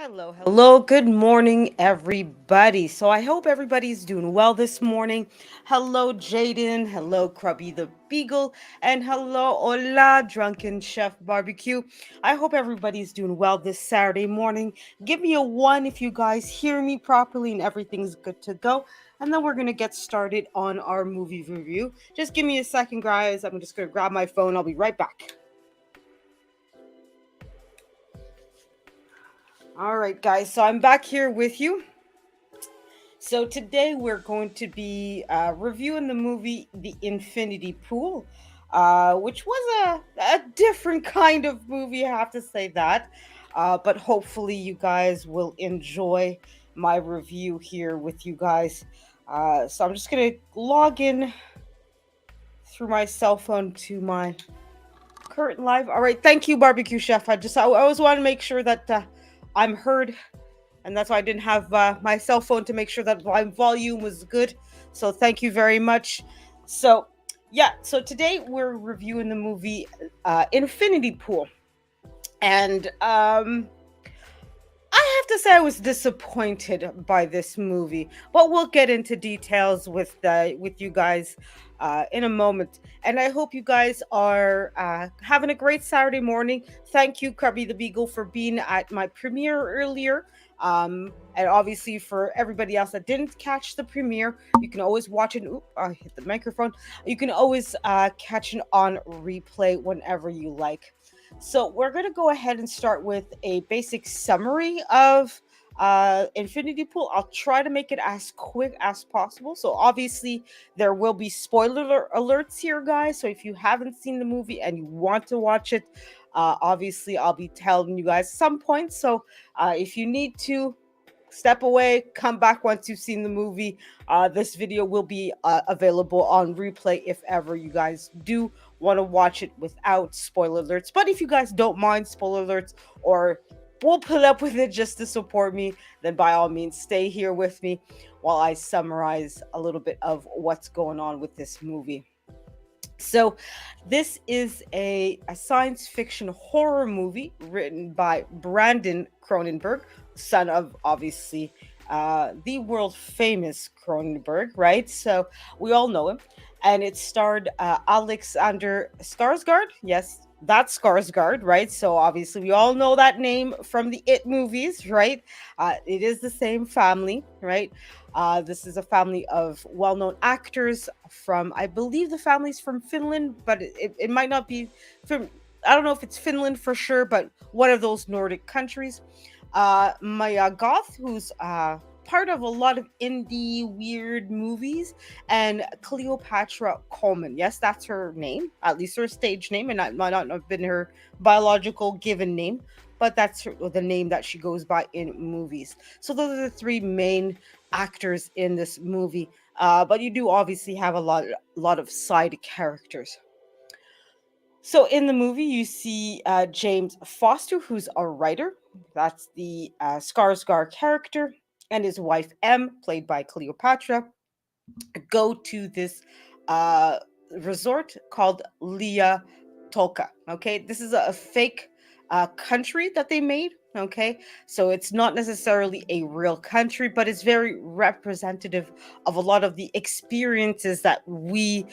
Hello, good morning, everybody. So I hope everybody's doing well this morning. Hello, Jaden. Hello, Krubby the Beagle. And hello, Hola, Drunken Chef Barbecue. I hope everybody's doing well this Saturday morning. Give me a one if you guys hear me properly and everything's good to go. And then we're going to get started on our movie review. Just give me a second, guys. I'm just going to grab my phone. I'll be right back. All right, guys. So I'm back here with you. So today we're going to be reviewing the movie The Infinity Pool, which was a different kind of movie, I have to say that. But hopefully you guys will enjoy my review here with you guys. So I'm just going to log in through my cell phone to my current live. All right, thank you, Barbecue Chef. I always want to make sure that I'm heard, and that's why I didn't have my cell phone to make sure that my volume was good. So thank you very much. So yeah, so today we're reviewing the movie Infinity Pool, and I have to say I was disappointed by this movie, but we'll get into details with you guys in a moment. And I hope you guys are having a great Saturday morning. Thank you, Krubby the Beagle, for being at my premiere earlier. And obviously, for everybody else that didn't catch the premiere, you can always watch it. Oop, I hit the microphone. You can always catch it on replay whenever you like. So we're going to go ahead and start with a basic summary of Infinity Pool. I'll try to make it as quick as possible. So obviously there will be spoiler alerts here, guys. So if you haven't seen the movie and you want to watch it, obviously I'll be telling you guys some points. So if you need to step away, come back once you've seen the movie. This video will be available on replay if ever you guys do want to watch it without spoiler alerts. But if you guys don't mind spoiler alerts or will put up with it just to support me, then by all means stay here with me while I summarize a little bit of what's going on with this movie. So, this is a science fiction horror movie written by Brandon Cronenberg, son of obviously the world famous Cronenberg, right? So, we all know him. And it starred Alexander Skarsgård. Yes, that's Skarsgård, right? So, obviously, we all know that name from the It movies, right? It is the same family, right? This is a family of well known actors from, I believe the family's from Finland, but it might not be from, I don't know if it's Finland for sure, but one of those Nordic countries. Maya Goth, who's part of a lot of indie weird movies, and Cleopatra Coleman. Yes, that's her name, at least her stage name, and that might not have been her biological given name, but that's the name that she goes by in movies. So those are the three main actors in this movie. But you do obviously have a lot of side characters. So in the movie, you see James Foster, who's a writer. That's the Skarsgård character, and his wife M, played by Cleopatra, go to this uh, resort called Leah Tolka. Okay, this is a fake country that they made. Okay, so it's not necessarily a real country, but it's very representative of a lot of the experiences that we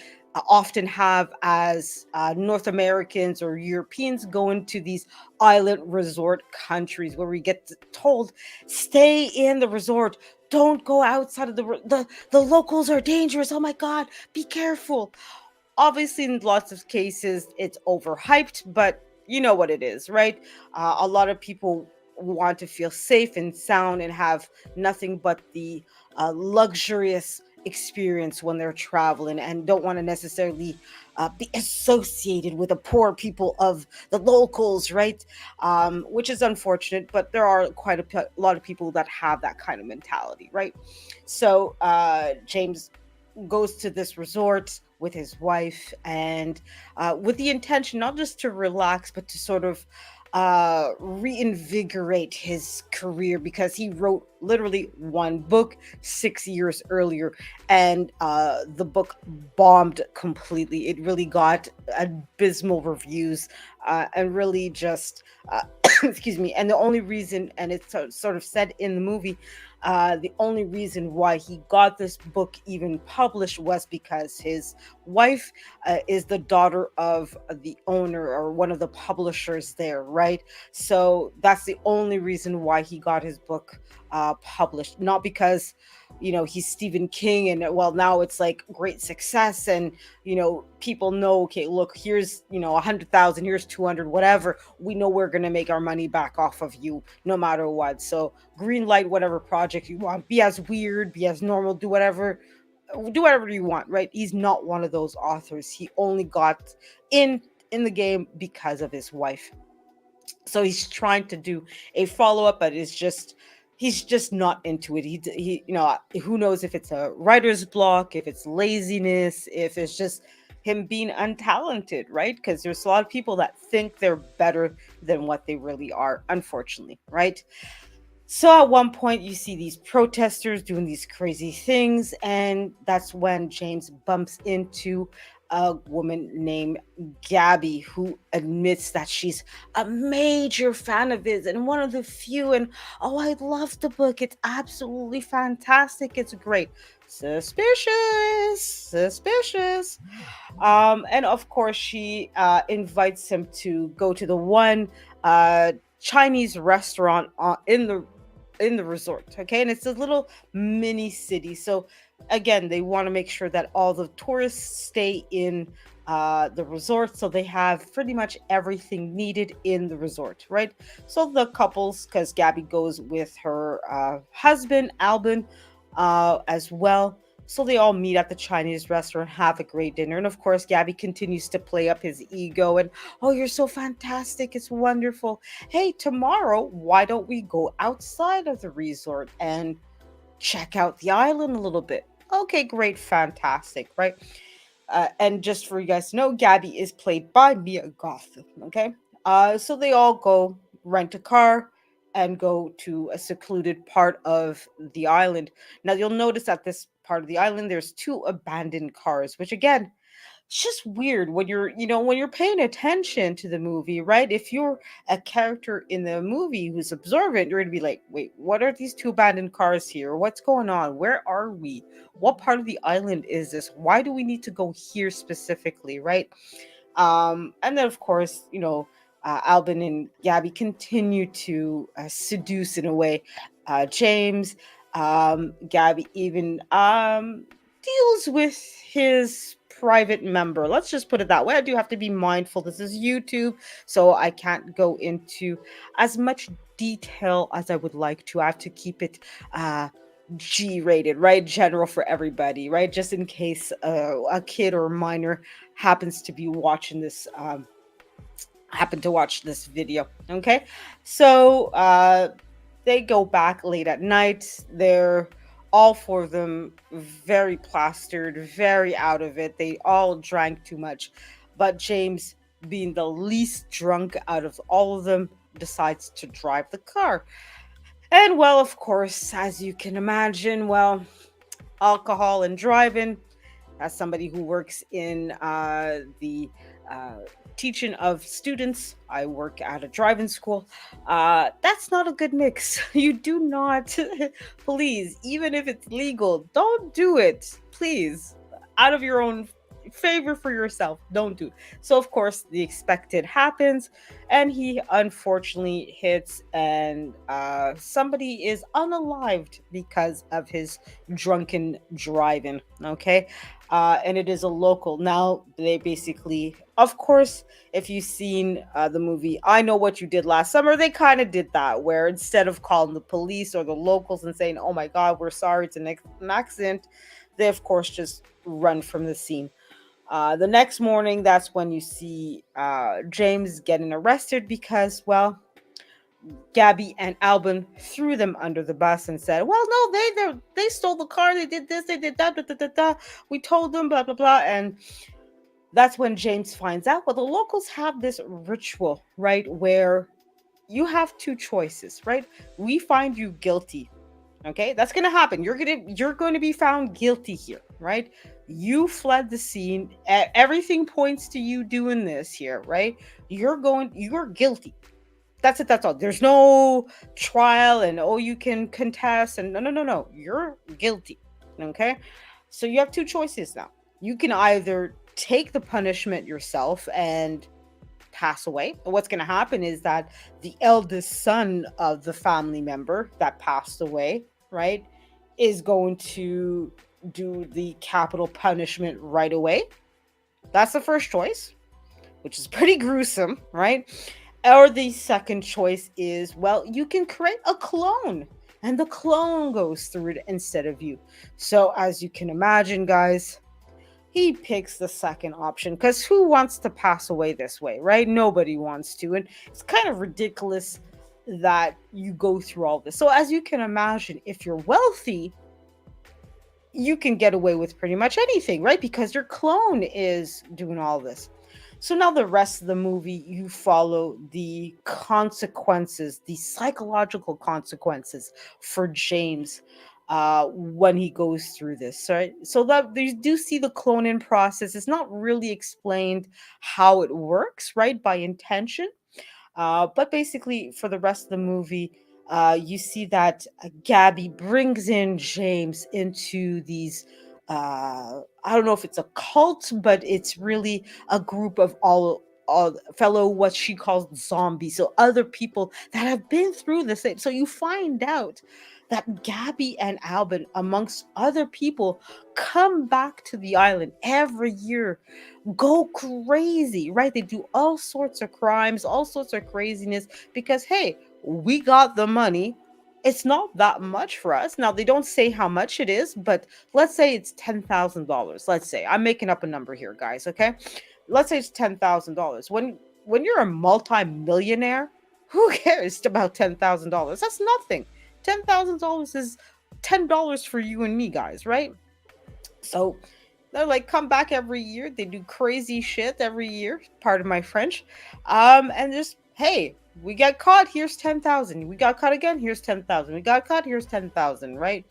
often have as North Americans or Europeans going to these island resort countries where we get told, stay in the resort, don't go outside of the locals are dangerous. Oh my god, be careful. Obviously in lots of cases it's overhyped, but you know what it is, right? A lot of people want to feel safe and sound and have nothing but the luxurious experience when they're traveling and don't want to necessarily be associated with the poor people of the locals, right? Which is unfortunate, but there are quite a lot of people that have that kind of mentality, right? So James goes to this resort with his wife, and with the intention not just to relax but to sort of reinvigorate his career, because he wrote literally one book 6 years earlier, and the book bombed completely. It really got abysmal reviews, and really just excuse me, and the only reason, and it's sort of said in the movie, the only reason why he got this book even published was because his wife is the daughter of the owner or one of the publishers there, right? So that's the only reason why he got his book published, not because he's Stephen King and well now it's like great success and people know, okay, look, here's 100,000, here's 200, whatever, we know we're going to make our money back off of you no matter what. So green light whatever project you want, be as weird, be as normal, do whatever you want, right? He's not one of those authors. He only got in the game because of his wife. So he's trying to do a follow-up, but he's just not into it. He who knows if it's a writer's block, if it's laziness, if it's just him being untalented, right? Because there's a lot of people that think they're better than what they really are, unfortunately, right? So at one point, you see these protesters doing these crazy things, and that's when James bumps into a woman named Gabby who admits that she's a major fan of his and one of the few. And oh, I love the book. It's absolutely fantastic. It's great. Suspicious, suspicious. And of course, she invites him to go to the one Chinese restaurant in the resort. Okay, and it's a little mini city. So again, they want to make sure that all the tourists stay in the resort, so they have pretty much everything needed in the resort, right? So the couples, because Gabby goes with her husband Albin as well. So they all meet at the Chinese restaurant, have a great dinner. And of course, Gabby continues to play up his ego and, oh, you're so fantastic. It's wonderful. Hey, tomorrow, why don't we go outside of the resort and check out the island a little bit? Okay, great, fantastic, right? And just for you guys to know, Gabby is played by Mia Goth. Okay, so they all go rent a car and go to a secluded part of the island. Now you'll notice at this part of the island, there's two abandoned cars, which again, it's just weird when you're paying attention to the movie, right? If you're a character in the movie who's observant, you're gonna be like, wait, what are these two abandoned cars here? What's going on? Where are we? What part of the island is this? Why do we need to go here specifically, right? And then of course, Albin and Gabby continue to seduce in a way. James, Gabby even deals with his private member. Let's just put it that way. I do have to be mindful. This is YouTube, so I can't go into as much detail as I would like to. I have to keep it G rated, right? General for everybody, right? Just in case a kid or a minor happens to be watching this happen to watch this video. Okay. So they go back late at night. They're all four of them very plastered, very out of it. They all drank too much. But James, being the least drunk out of all of them, decides to drive the car. And well, of course, as you can imagine, well, alcohol and driving, as somebody who works in the uh, teaching of students, I work at a driving school. That's not a good mix. You do not, please, even if it's legal, don't do it. Please, out of your own favor for yourself, don't do it. So, of course, the expected happens, and he unfortunately hits, and somebody is unalived because of his drunken driving. Okay, and it is a local. Now they basically, of course, if you've seen the movie I Know What You Did Last Summer, they kind of did that, where instead of calling the police or the locals and saying, oh my God, we're sorry, it's an accident, they, of course, just run from the scene. The next morning, that's when you see James getting arrested because, well, Gabby and Albin threw them under the bus and said, "Well, no, they stole the car. They did this. They did that. Da, da, da, da. We told them, blah blah blah." And that's when James finds out. Well, the locals have this ritual, right, where you have two choices, right? We find you guilty. Okay, that's gonna happen. You're going to be found guilty here, right? You fled the scene. Everything points to you doing this here, right? You're guilty. That's it. That's all. There's no trial and oh, you can contest and no, no, no, no. You're guilty. Okay. So you have two choices now. You can either take the punishment yourself and pass away. And what's going to happen is that the eldest son of the family member that passed away, right, is going to do the capital punishment right away. That's the first choice, which is pretty gruesome, right? Or the second choice is, well, you can create a clone and the clone goes through it instead of you. So, as you can imagine, guys, he picks the second option because who wants to pass away this way, right? Nobody wants to. And it's kind of ridiculous that you go through all this. So, as you can imagine, if you're wealthy, you can get away with pretty much anything, right? Because your clone is doing all this. So now the rest of the movie, you follow the consequences, the psychological consequences for James when he goes through this, right? So that you do see the cloning process. It's not really explained how it works, right? By intention, but basically, for the rest of the movie, you see that Gabby brings in James into these. I don't know if it's a cult, but it's really a group of all fellow what she calls zombies. So other people that have been through the same. So you find out that Gabby and Albin, amongst other people, come back to the island every year, go crazy, right? They do all sorts of crimes, all sorts of craziness because, hey, we got the money. It's not that much for us. Now, they don't say how much it is, but let's say it's $10,000. Let's say I'm making up a number here, guys. Okay. Let's say it's $10,000. When you're a multi-millionaire, who cares about $10,000? That's nothing. $10,000 is $10 for you and me, guys, right? So they're like come back every year. They do crazy shit every year. Pardon my French. And just hey, we got caught. Here's 10,000. We got caught again. Here's 10,000. We got caught. Here's 10,000. Right?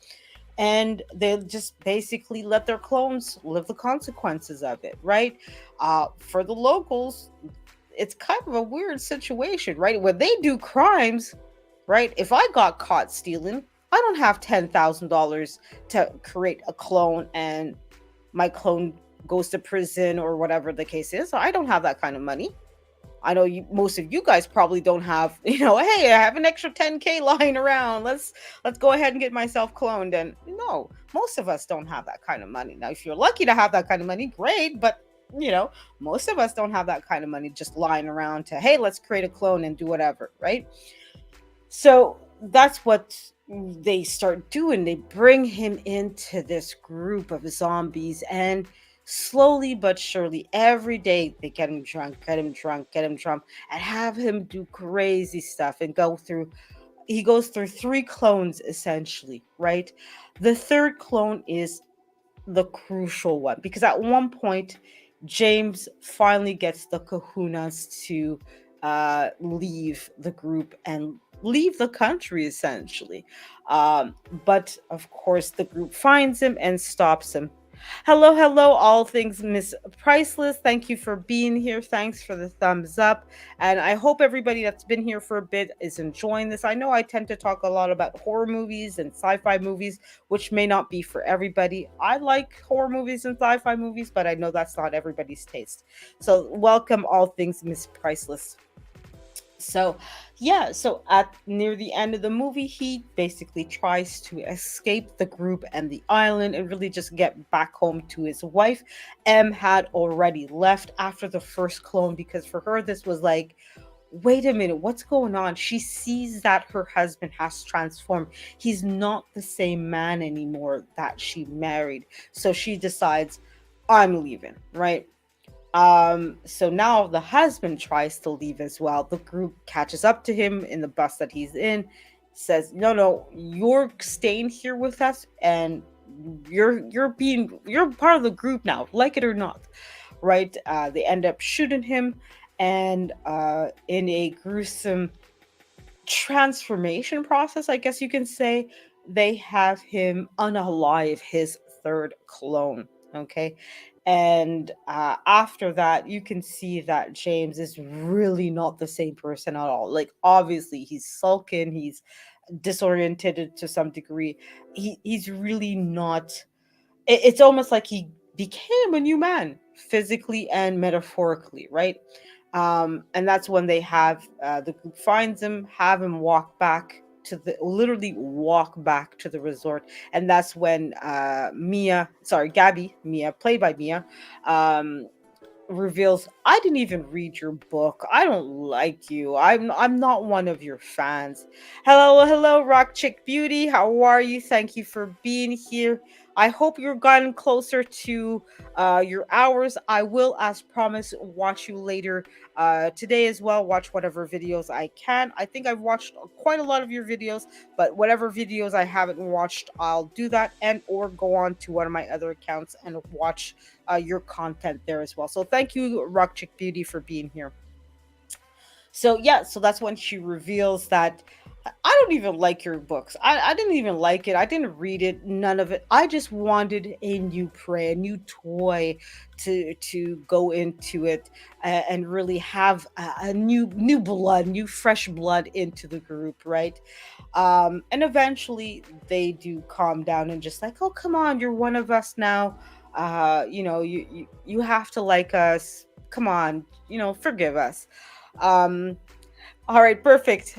And they just basically let their clones live the consequences of it. Right? For the locals, it's kind of a weird situation, right? When they do crimes, right? If I got caught stealing, I don't have $10,000 to create a clone and my clone goes to prison or whatever the case is. So I don't have that kind of money. I know most of you guys probably don't have, hey, I have an extra 10K lying around. Let's go ahead and get myself cloned. And no, most of us don't have that kind of money. Now, if you're lucky to have that kind of money, great, but most of us don't have that kind of money just lying around to, hey, let's create a clone and do whatever, right? So that's what they start doing. They bring him into this group of zombies, and slowly but surely, every day they get him drunk, get him drunk, get him drunk, and have him do crazy stuff and go through. He goes through three clones essentially, right? The third clone is the crucial one because at one point, James finally gets the kahunas to leave the group and leave the country essentially. But of course, the group finds him and stops him. Hello, hello, all things Miss Priceless. Thank you for being here. Thanks for the thumbs up. And I hope everybody that's been here for a bit is enjoying this. I know I tend to talk a lot about horror movies and sci fi movies, which may not be for everybody. I like horror movies and sci fi movies, but I know that's not everybody's taste. So, welcome, all things Miss Priceless. So yeah, so at near the end of the movie, he basically tries to escape the group and the island and really just get back home to his wife. M had already left after the first clone because for her this was like, wait a minute, what's going on? She sees that her husband has transformed. He's not the same man anymore that she married. So she decides, I'm leaving, right? So now the husband tries to leave as well. The group catches up to him in the bus that he's in, says, "No, no, you're staying here with us and you're part of the group now, like it or not." Right? They end up shooting him and in a gruesome transformation process, I guess you can say, they have him unalive his third clone. Okay. And after that, you can see that James is really not the same person at all. Like, obviously, he's sulking, he's disoriented to some degree. He's really not. It's almost like he became a new man, physically and metaphorically, right? And that's when they have the group finds him, have him walk back to the literally walk back to the resort, and that's when Mia, played by Mia, um, reveals, I didn't even read your book. I don't like you. I'm not one of your fans. Hello, Rock Chick Beauty. How are you? Thank you for being here. I hope you're gotten closer to your hours. I will, as promised, watch you later today as well. Watch whatever videos I can. I think I've watched quite a lot of your videos, but whatever videos I haven't watched, I'll do that, and or go on to one of my other accounts and watch your content there as well. So thank you, Rock Chick Beauty, for being here. So yeah, so that's when she reveals that I don't even like your books. I didn't even like it. I didn't read it. None of it. I just wanted a new prey, a new toy to go into it and really have a new blood, new fresh blood into the group, right? And eventually they do calm down and just like, oh come on, you're one of us now. You have to like us. Come on, forgive us. Um, all right, perfect.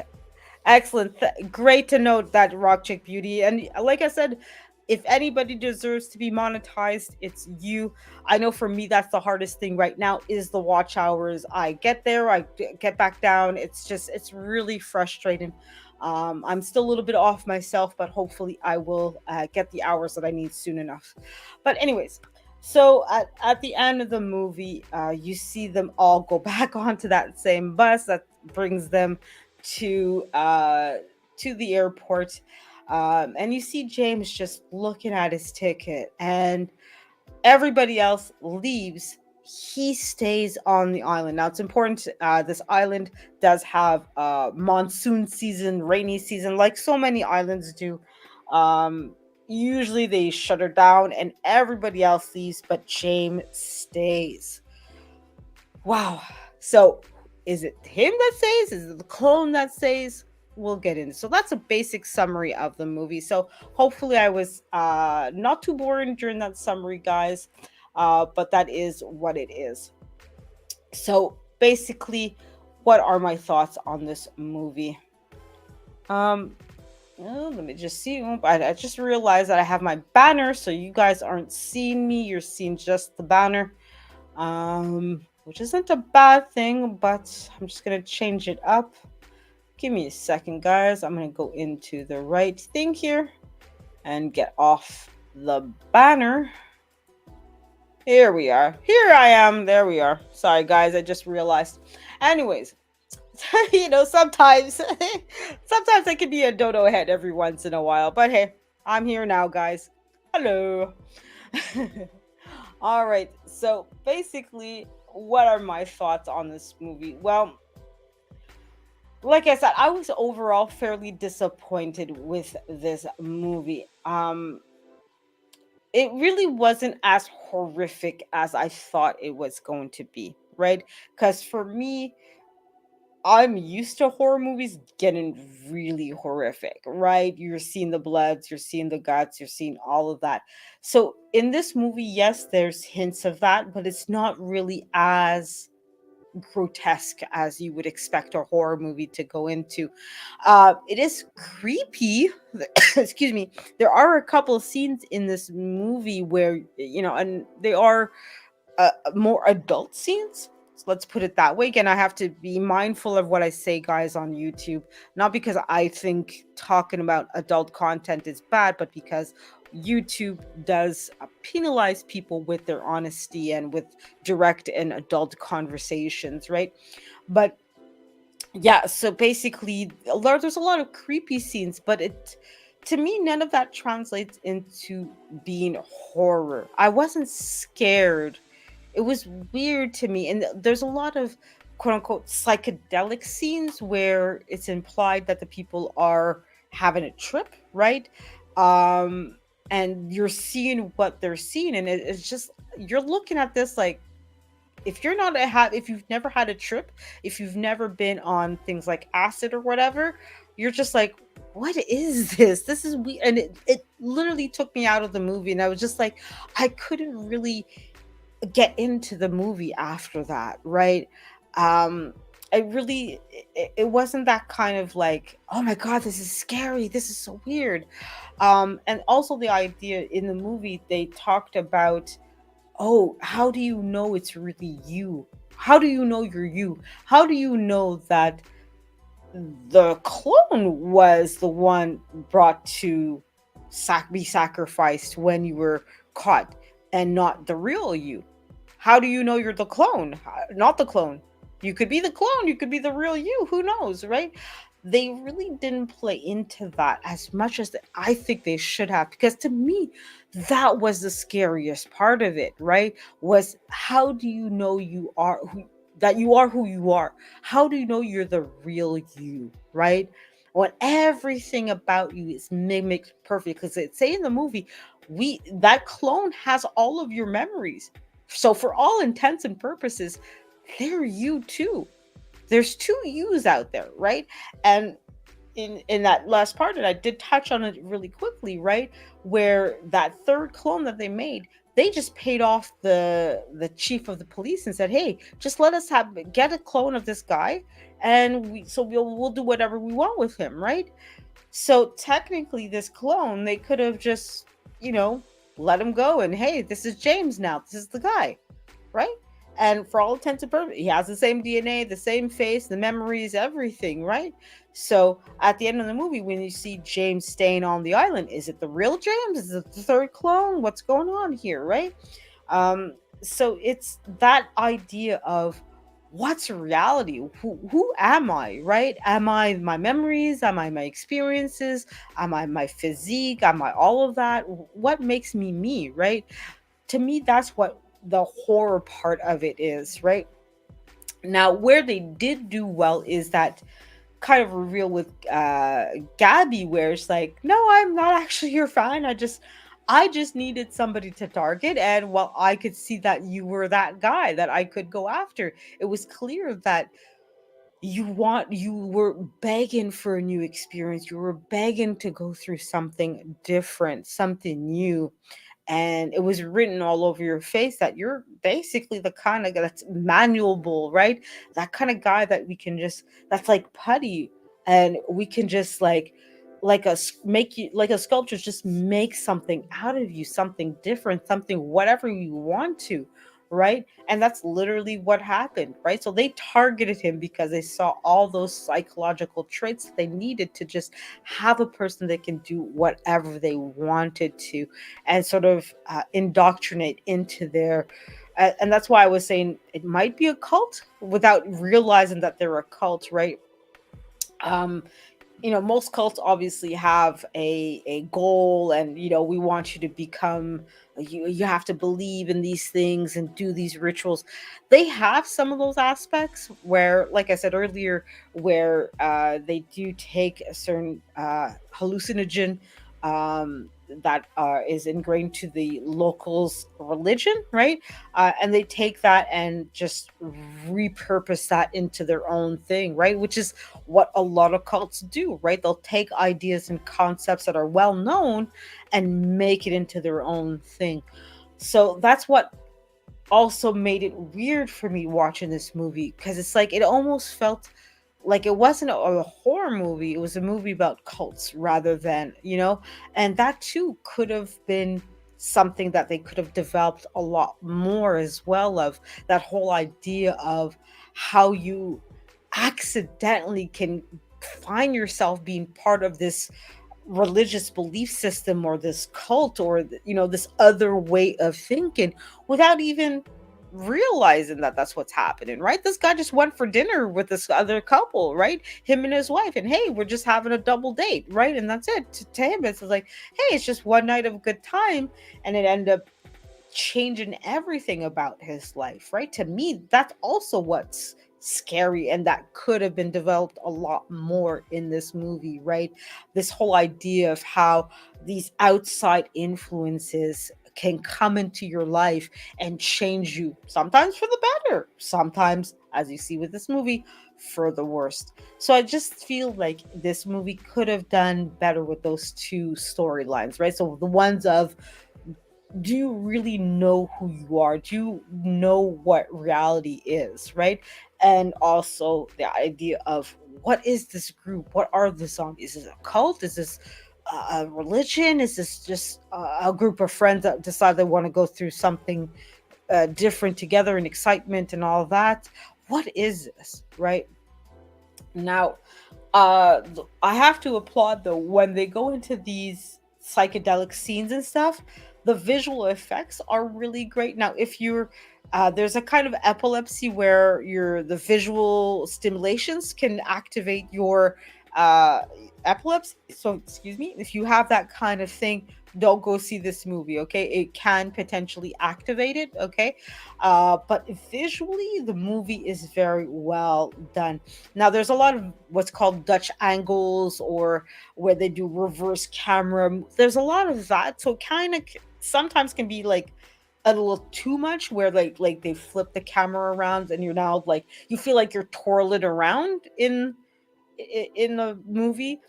Excellent. Great to note that, Rock Chick Beauty. And like I said, if anybody deserves to be monetized, it's you. I know for me, that's the hardest thing right now is the watch hours. I get there, get back down. It's really frustrating. I'm still a little bit off myself, but hopefully I will get the hours that I need soon enough. But anyways, so at the end of the movie, you see them all go back onto that same bus that brings them to uh to the airport, and you see James just looking at his ticket, and everybody else leaves. He stays on the island. Now it's important, this island does have monsoon season, rainy season, like so many islands do. Usually they shut her down and everybody else leaves, but James stays. Wow. So is it him that stays? Is it the clone that stays? We'll get in. So that's a basic summary of the movie. So hopefully I was not too boring during that summary, guys. But that is what it is. So basically, what are my thoughts on this movie? Um, let me just see. I just realized that I have my banner, so you guys aren't seeing me. You're seeing just the banner. Which isn't a bad thing, but I'm just gonna change it up. Give me a second, guys. I'm gonna go into the right thing here and get off the banner. Here we are. Here I am. There we are. Sorry, guys. I just realized. Anyways, sometimes, sometimes I can be a dodo head every once in a while. But hey, I'm here now, guys. Hello. All right. So basically, what are my thoughts on this movie? Well, like I said, I was overall fairly disappointed with this movie. It really wasn't as horrific as I thought it was going to be, right? Because for me, I'm used to horror movies getting really horrific, right? You're seeing the bloods, you're seeing the guts, you're seeing all of that. So in this movie, yes, there's hints of that, but it's not really as grotesque as you would expect a horror movie to go into. It is creepy. Excuse me. There are a couple of scenes in this movie where, and they are more adult scenes. So let's put it that way. Again, I have to be mindful of what I say, guys, on YouTube. Not because I think talking about adult content is bad, but because YouTube does penalize people with their honesty and with direct and adult conversations, right? But yeah, so basically, there's a lot of creepy scenes, but to me, none of that translates into being horror. I wasn't scared. It was weird to me. And there's a lot of quote unquote psychedelic scenes where it's implied that the people are having a trip, right? Um, and you're seeing what they're seeing, and it's just, you're looking at this like, if you're not a have if you've never had a trip, if you've never been on things like acid or whatever, you're just like, what is this? This is we and it literally took me out of the movie, and I was just like, I couldn't really get into the movie after that, right? Um I really, it wasn't that kind of like, oh my god, this is scary, this is so weird. And also the idea in the movie, they talked about, oh, how do you know it's really you? How do you know you're you? How do you know that the clone was the one brought to be sacrificed when you were caught, and not the real you? How do you know you're the clone, not the clone? You could be the clone, you could be the real you, who knows, right? They really didn't play into that as much as I think they should have, because to me, that was the scariest part of it, right? Was, how do you know you are who, that you are who you are? How do you know you're the real you, right? When everything about you is mimicked perfect, because it say in the movie, we that clone has all of your memories. So for all intents and purposes, they're you too. There's two yous out there, right? And in that last part, and I did touch on it really quickly, right? Where that third clone that they made, they just paid off the chief of the police and said, "Hey, just let us have get a clone of this guy, and we'll do whatever we want with him," right? So technically, this clone, they could have just, you know, let him go, and hey, this is James now. This is the guy, right? And for all intents and purposes, he has the same DNA, the same face, the memories, everything, right? So at the end of the movie, when you see James staying on the island, is it the real James? Is it the third clone? What's going on here, right? So it's that idea of, what's reality? Who am I, right? Am I my memories? Am I my experiences? Am I my physique? Am I all of that? What makes me me, right? To me, that's what the horror part of it is, right? Now, where they did do well is that kind of reveal with Gabby, where it's like, no, I'm not actually your fan. I just needed somebody to target, and while I could see that you were that guy that I could go after, it was clear that you were begging for a new experience. You were begging to go through something different, something new, and it was written all over your face that you're basically the kind of guy that's manualable, right? That kind of guy that we can just, that's like putty, and we can just like make you like a sculpture, just make something out of you, something different, something whatever you want to, right? And that's literally what happened, right? So they targeted him because they saw all those psychological traits that they needed to just have a person that can do whatever they wanted to, and sort of indoctrinate into their and that's why I was saying it might be a cult without realizing that they're a cult, right? um Most cults obviously have a goal, and we want you to become, you have to believe in these things and do these rituals. They have some of those aspects where, like I said earlier, where they do take a certain hallucinogen that is ingrained to the locals religion, right? And they take that and just repurpose that into their own thing, right? Which is what a lot of cults do, right? They'll take ideas and concepts that are well known and make it into their own thing. So that's what also made it weird for me watching this movie, because it's like it almost felt like it wasn't a horror movie, it was a movie about cults rather than, and that too could have been something that they could have developed a lot more as well, of that whole idea of how you accidentally can find yourself being part of this religious belief system, or this cult, or this other way of thinking, without even realizing that that's what's happening, right? This guy just went for dinner with this other couple, right? Him and his wife, and hey, we're just having a double date, right? And that's it. To him, it's like, hey, it's just one night of good time, and it ended up changing everything about his life, right? To me, that's also what's scary and that could have been developed a lot more in this movie, right? This whole idea of how these outside influences can come into your life and change you, sometimes for the better, sometimes, as you see with this movie, for the worst. So I just feel like this movie could have done better with those two storylines, right? So the ones of, do you really know who you are? Do you know what reality is, right? And also the idea of, what is this group? What are the zombies? Is this a cult? Is this a religion? Is this just a group of friends that decide they want to go through something different together and excitement and all that? What is this, right? Now, I have to applaud though when they go into these psychedelic scenes and stuff. The visual effects are really great. Now, if you're there's a kind of epilepsy where the visual stimulations can activate your uh, epilepsy. So, excuse me, if you have that kind of thing, don't go see this movie. Okay, it can potentially activate it. Okay, but visually, the movie is very well done. Now, there's a lot of what's called Dutch angles, or where they do reverse camera. There's a lot of that, so kind of sometimes can be like a little too much, where like they flip the camera around, and you're now like you feel like you're twirling around in the movie.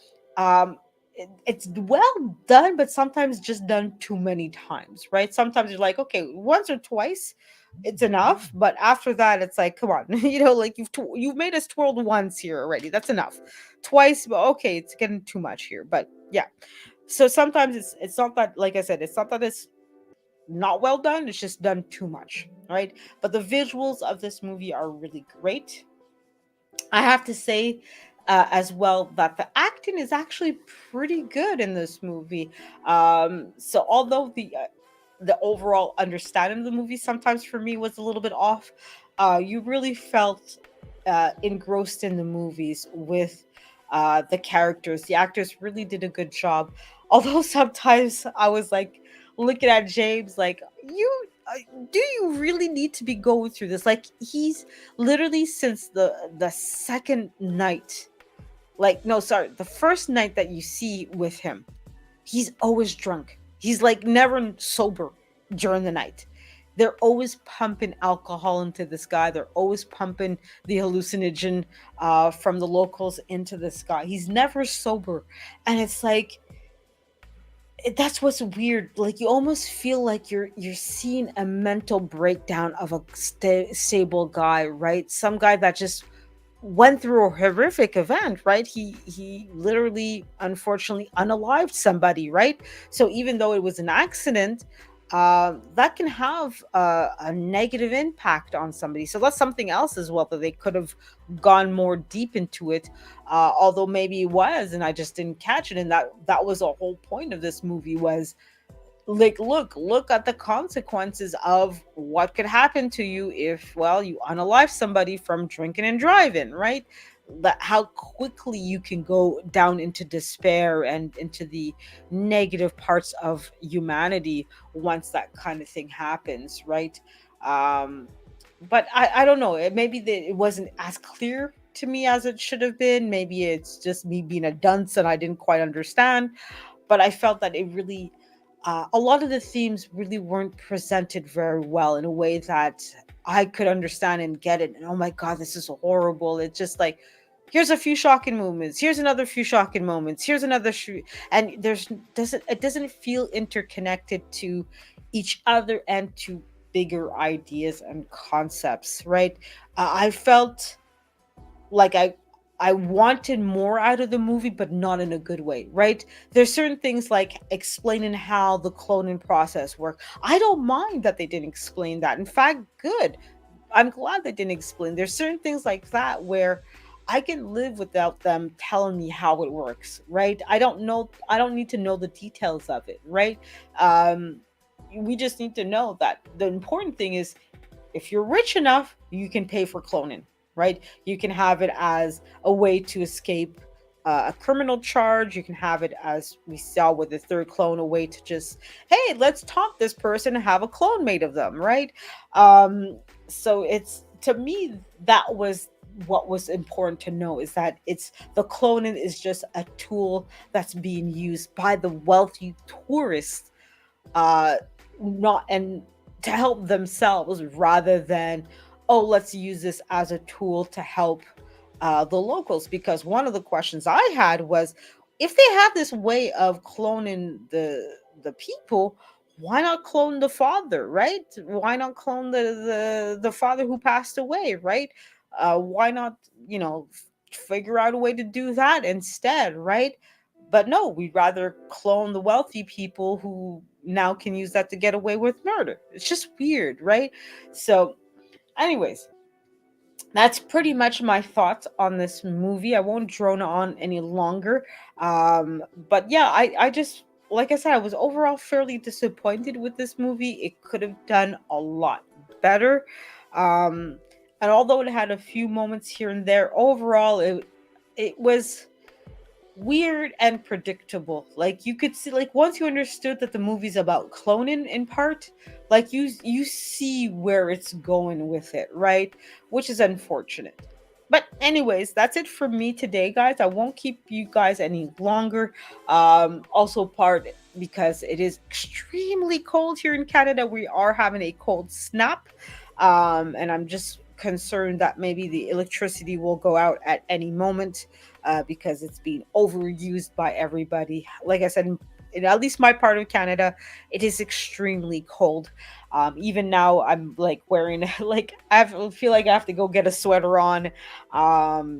It's well done, but sometimes just done too many times, right? Sometimes you're like, okay, once or twice, it's enough, but after that, it's like, come on, like you've made us twirled once here already. That's enough. Twice, but okay, it's getting too much here. But yeah, so sometimes it's not that, like I said, it's not that it's not well done. It's just done too much, right? But the visuals of this movie are really great. I have to say as well that the acting is actually pretty good in this movie. So although the overall understanding of the movie sometimes for me was a little bit off, you really felt engrossed in the movies with the characters. The actors really did a good job. Although sometimes I was like looking at James like, do you really need to be going through this? Like, he's literally since the second night, like, no, sorry, the first night that you see with him, he's always drunk. He's like never sober during the night. They're always pumping alcohol into this guy. They're always pumping the hallucinogen from the locals into this guy. He's never sober. And it's like, that's what's weird. Like, you almost feel like you're seeing a mental breakdown of a stable guy, right? Some guy that just went through a horrific event, right? He literally, unfortunately, unalived somebody, right? So even though it was an accident, that can have a negative impact on somebody. So that's something else as well, that they could have gone more deep into it. Although maybe it was, and I just didn't catch it. And that was a whole point of this movie, was like, look at the consequences of what could happen to you if, well, you unalive somebody from drinking and driving, right? That how quickly you can go down into despair and into the negative parts of humanity once that kind of thing happens, right? um but I don't know, maybe it wasn't as clear to me as it should have been. Maybe it's just me being a dunce and I didn't quite understand, but I felt that it really, a lot of the themes really weren't presented very well in a way that I could understand and get it. And oh my God, this is horrible. It's just like, here's a few shocking moments. Here's another few shocking moments. Here's another and it doesn't feel interconnected to each other and to bigger ideas and concepts, right? I felt like I wanted more out of the movie, but not in a good way, right? There's certain things like explaining how the cloning process worked. I don't mind that they didn't explain that. In fact, good. I'm glad they didn't explain. There's certain things like that where I can live without them telling me how it works, right? I don't know. I don't need to know the details of it, right? Um, we just need to know that the important thing is, if you're rich enough, you can pay for cloning, right? You can have it as a way to escape a criminal charge. You can have it, as we saw with the third clone, a way to just, hey, let's taunt this person and have a clone made of them, right? So it's, to me, that was what was important to know is that it's the cloning is just a tool that's being used by the wealthy tourists, uh not and to help themselves, rather than, oh, let's use this as a tool to help the locals. Because one of the questions I had was, if they have this way of cloning the people, why not clone the father, right? Why not clone the father who passed away, right? Why not, figure out a way to do that instead, right? But no, we'd rather clone the wealthy people who now can use that to get away with murder. It's just weird, right? So, anyways, that's pretty much my thoughts on this movie. I won't drone on any longer. But yeah, I just, like I said, I was overall fairly disappointed with this movie. It could have done a lot better. Um, and although it had a few moments here and there, overall it was weird and predictable. Like, you could see, like, once you understood that the movie's about cloning in part, like, you see where it's going with it, right? Which is unfortunate. But anyways, that's it for me today, guys. I won't keep you guys any longer. Also part because it is extremely cold here in Canada. We are having a cold snap. And I'm just concerned that maybe the electricity will go out at any moment, because it's being overused by everybody. Like I said, in at least my part of Canada, it is extremely cold. Even now, I'm like wearing like feel like I have to go get a sweater on,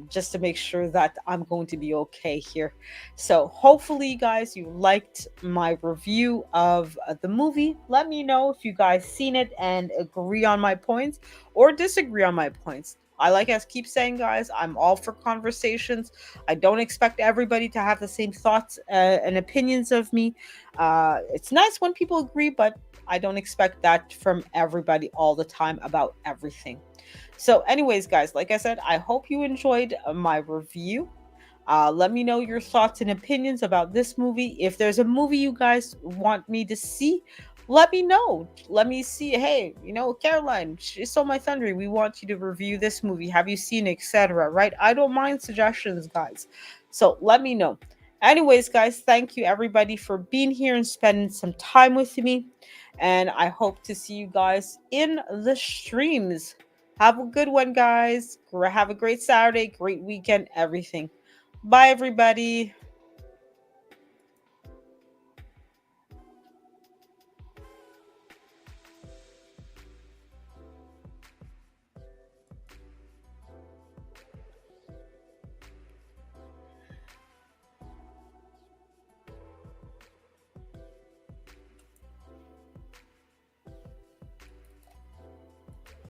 just to make sure that I'm going to be okay here. So hopefully, you guys, you liked my review of the movie. Let me know if you guys seen it and agree on my points or disagree on my points. I like I keep saying, guys, I'm all for conversations. I don't expect everybody to have the same thoughts and opinions of me. It's nice when people agree, but I don't expect that from everybody all the time about everything. So, anyways, guys, like I said, I hope you enjoyed my review. Let me know your thoughts and opinions about this movie. If there's a movie you guys want me to see, let me know. Let me see. Hey, Caroline, she stole my thunder. We want you to review this movie. Have you seen it, etc. Right? I don't mind suggestions, guys. So let me know. Anyways, guys, thank you everybody for being here and spending some time with me. And I hope to see you guys in the streams. Have a good one, guys. Have a great Saturday, great weekend, everything. Bye, everybody.